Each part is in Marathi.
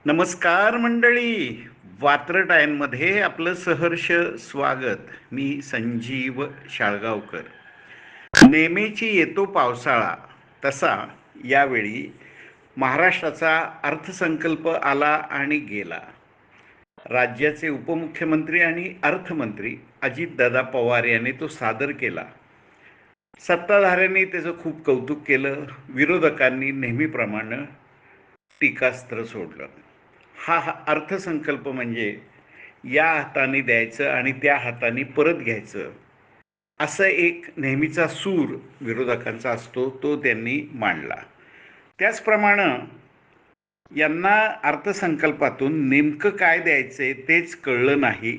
नमस्कार मंडळी. वात्रटायनमध्ये आपलं सहर्ष स्वागत. मी संजीव शाळगावकर. नेहमीची येतो पावसाळा तसा यावेळी महाराष्ट्राचा अर्थसंकल्प आला आणि गेला. राज्याचे उपमुख्यमंत्री आणि अर्थमंत्री अजितदादा पवार यांनी तो सादर केला. सत्ताधाऱ्यांनी त्याचं खूप कौतुक केलं. विरोधकांनी नेहमीप्रमाणे टीकास्त्र सोडलं. हा अर्थसंकल्प म्हणजे या हाताने द्यायचं आणि त्या हाताने परत घ्यायचं, असं एक नेहमीचा सूर विरोधकांचा असतो, तो त्यांनी मांडला. त्याचप्रमाणे यांना अर्थसंकल्पातून नेमकं काय द्यायचंय तेच कळलं नाही,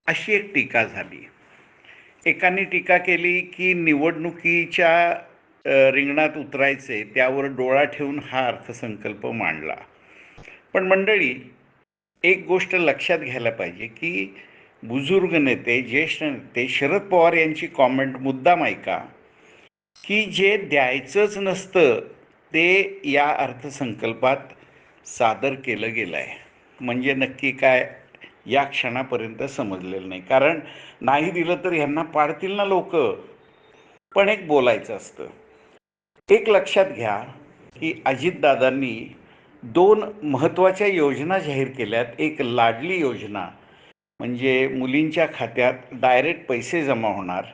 अशी एक टीका झाली. एकाने टीका केली की निवडणुकीच्या रिंगणात उतरायचे त्यावर डोळा ठेवून हा अर्थसंकल्प मांडला. पण मंडळी, एक गोष्ट लक्षात घ्यायला पाहिजे की बुजुर्ग नेते, ज्येष्ठ नेते शरद पवार यांची कॉमेंट मुद्दाम ऐका की जे द्यायचंच नसतं ते या अर्थसंकल्पात सादर केलं गेलं आहे. म्हणजे नक्की काय या क्षणापर्यंत समजलेलं नाही. कारण नाही दिलं तर ह्यांना पाडतील ना लोक. पण एक बोलायचं असतं. एक लक्षात घ्या की अजितदादांनी दोन महत्त्वाच्या योजना जाहीर केल्यात. एक लाडली योजना, म्हणजे मुलींच्या खात्यात डायरेक्ट पैसे जमा होणार,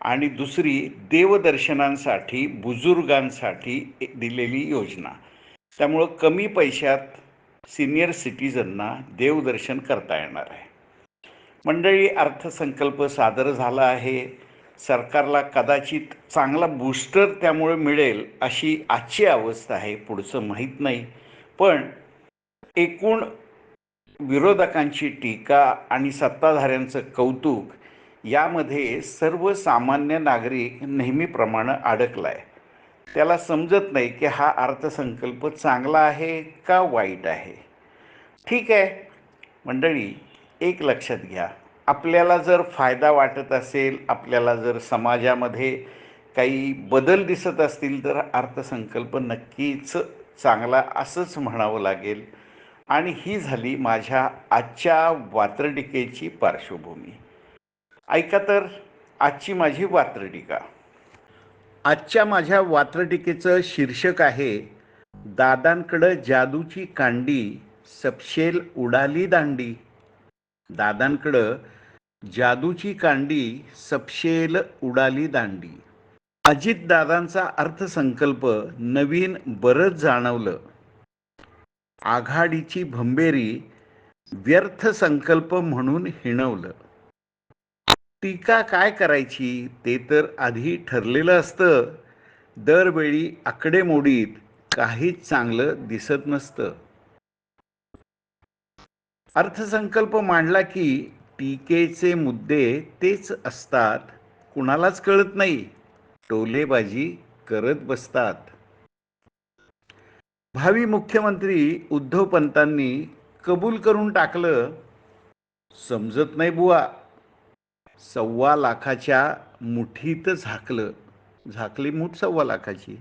आणि दुसरी देवदर्शनांसाठी बुजुर्गांसाठी दिलेली योजना. त्यामुळं कमी पैशात सिनियर सिटीजनना देवदर्शन करता येणार आहे. मंडळी, अर्थसंकल्प सादर झाला आहे. सरकारला कदाचित चांगला बूस्टर त्यामुळे मिळेल अशी आजची अवस्था आहे. पुढचं माहीत नाही. पण एकूण विरोधकांची टीका आणि सत्ताधाऱ्यांचं कौतुक यामध्ये सर्वसामान्य नागरिक नेहमीप्रमाणे अडकलाय. त्याला समजत नाही की हा अर्थसंकल्प चांगला आहे का वाईट आहे. ठीक आहे मंडळी, एक लक्षात घ्या, आपल्याला जर फायदा वाटत असेल, आपल्याला जर समाजामध्ये काही बदल दिसत असतील तर अर्थसंकल्प नक्कीच चांगला असंच म्हणावं लागेल. आणि ही झाली माझ्या आजच्या वात्रटिकेची पार्श्वभूमी. ऐका तर आजची माझी वात्रटिका. आजच्या माझ्या वात्रटिकेचं शीर्षक आहे, दादांकडं जादूची कांडी, सपशेल उडाली दांडी. दादांकडं जादूची कांडी, सपशेल उडाली दांडी. अजितदादांचा अर्थसंकल्प नवीन बरंच जाणवलं. आघाडीची भंबेरी व्यर्थ संकल्प म्हणून हिणवलं. टीका काय करायची ते तर आधी ठरलेलं असतं. दरवेळी आकडेमोडीत काहीच चांगलं दिसत नसतं. अर्थसंकल्प मांडला की टीकेचे मुद्दे तेच असतात. कुणालाच कळत नाही, टोलेबाजी करत बसतात. भावी मुख्यमंत्री उद्धव पंतांनी कबूल करून टाकलं, समजत नाही बुवा. 1.25 लाखाच्या मुठीत झाकलं. झाकली मूठ 1.25 लाखाची.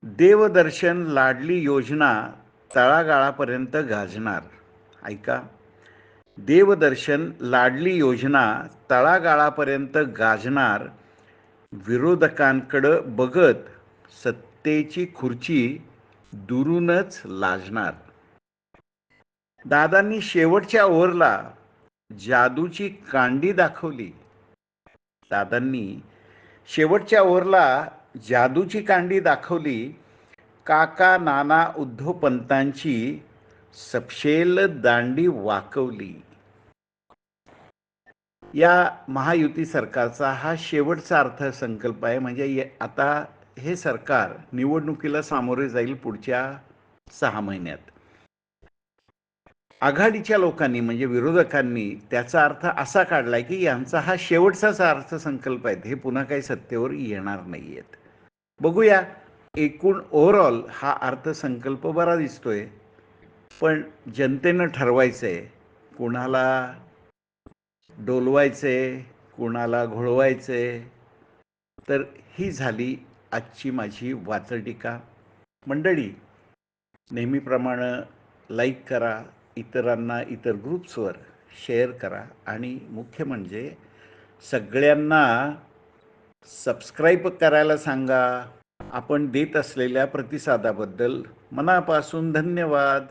देवदर्शन लाडली योजना तळागाळापर्यंत गाजणार. ऐका, देवदर्शन लाडली योजना तळागाळापर्यंत गाजणार. विरोधकांकडं बघत सत्तेची खुर्ची दुरूनच लाजणार. दादांनी शेवटच्या ओव्हरला जादूची कांडी दाखवली. दादांनी शेवटच्या ओव्हरला जादूची कांडी दाखवली. काका नाना उद्धव पंतांची सपशेल दांडी वाकवली. या महायुती सरकारचा हा शेवटचा अर्थसंकल्प आहे. म्हणजे आता हे सरकार निवडणुकीला सामोरे जाईल पुढच्या 6 महिन्यात. आघाडीच्या लोकांनी म्हणजे विरोधकांनी त्याचा अर्थ असा काढलाय की यांचा हा शेवटचाच अर्थसंकल्प आहे, हे पुन्हा काही सत्तेवर येणार नाहीयेत. बघूया, एकूण ओव्हरऑल हा अर्थसंकल्प बरा दिसतोय. पण जनतेनं ठरवायचंय कुणाला डोलवायचंय, कुणाला घोळवायचंय. तर ही झाली आजची माझी वाचटिका. मंडळी, नेहमीप्रमाणे लाईक करा, इतरांना इतर ग्रुप्सवर शेअर करा आणि मुख्य म्हणजे सगळ्यांना सबस्क्राईब करायला सांगा. आपण देत असलेल्या प्रतिसादाबद्दल मनापासून धन्यवाद.